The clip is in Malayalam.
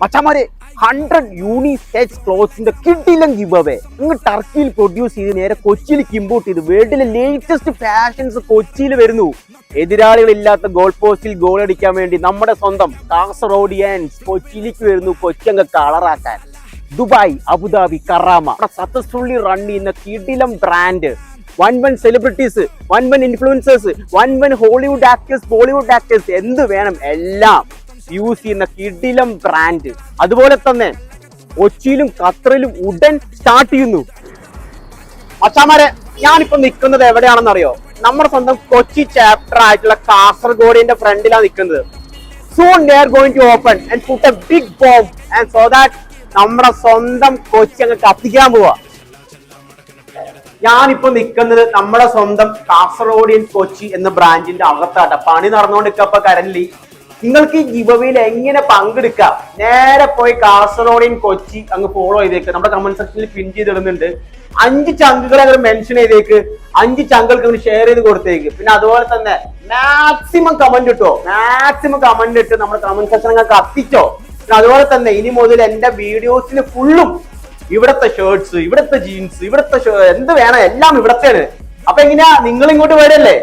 മച്ചാമാരെ 100 യൂണിസെക്സ് ക്ലോത്ത്സിന്റെ കിടിലൻ ഗിവ് അവേ ഇങ്ങ് ടർക്കിയിൽ പ്രൊഡ്യൂസ് ചെയ്ത് നേരെ കൊച്ചിയിലേക്ക് ഇമ്പോർട്ട് ചെയ്ത് വേൾഡിലെ ലേറ്റസ്റ്റ് ഫാഷൻസ് കൊച്ചിയിൽ വരുന്നു. എതിരാളികളില്ലാത്ത ഗോൾ പോസ്റ്റിൽ ഗോൾ അടിക്കാൻ വേണ്ടി നമ്മുടെ സ്വന്തം കാസർഗോഡിയൻസ് കൊച്ചിയിലേക്ക് വരുന്നു. കൊച്ചി കളറാക്കാൻ Dubai, Abu Dhabi, Karama successfully run ചെയ്യുന്ന കിടിലം brand, one celebrities, one influencers, one Hollywood actors, Bollywood actors, എന്ത് വേണം എല്ലാം യൂസ് ചെയ്യുന്ന കിടിലം ബ്രാൻഡ്. അതുപോലെ തന്നെ കൊച്ചിയിലും ഖത്തറിലും ഉടൻ സ്റ്റാർട്ട് ചെയ്യുന്നു. മച്ചാമാരെ, ഞാനിപ്പോ നിൽക്കുന്നത് എവിടെയാണെന്ന് അറിയോ? നമ്മുടെ സ്വന്തം കൊച്ചി ചാപ്റ്റർ ആയിട്ടുള്ള കാസർഗോഡിന്റെ ഫ്രണ്ടിലാണ് നിൽക്കുന്നത്. Soon they are going to open and put a big bomb and so that നമ്മുടെ സ്വന്തം കൊച്ചി കത്തിക്കാൻ പോവാ. ഞാനിപ്പോ നിൽക്കുന്നത് നമ്മുടെ സ്വന്തം കാസർഗോഡിയൻ കൊച്ചി എന്ന ബ്രാൻഡിന്റെ അകത്താട്ട. പണി നടന്നുകൊണ്ടിരിക്കപ്പോ കരൻലി. നിങ്ങൾക്ക് ഈ ഗിവവേയിൽ എങ്ങനെ പങ്കെടുക്കാം? നേരെ പോയി കാസർഗോഡിയൻ കൊച്ചി ഫോളോ ചെയ്തേക്ക്. നമ്മുടെ കമന്റ് സെക്ഷനിൽ പിൻ ചെയ്തിടുന്നുണ്ട്. 5 ചങ്കുകളെ മെൻഷൻ ചെയ്തേക്ക്, 5 ചങ്കുകൾക്ക് ഷെയർ ചെയ്ത് കൊടുത്തേക്ക്. പിന്നെ അതുപോലെ തന്നെ മാക്സിമം കമന്റ് ഇട്ടോ, മാക്സിമം കമന്റ് ഇട്ട് നമ്മുടെ കമന്റ് സെക്ഷൻ കത്തിച്ചോ. പിന്നെ അതുപോലെ തന്നെ ഇനി മുതൽ എന്റെ വീഡിയോസിന് ഫുള്ളും ഇവിടത്തെ ഷർട്ട്സ്, ഇവിടത്തെ ജീൻസ്, ഇവിടത്തെ എന്ത് വേണം എല്ലാം ഇവിടത്തെയാണ്. അപ്പൊ എങ്ങനെയാ നിങ്ങൾ ഇങ്ങോട്ട് വരല്ലേ?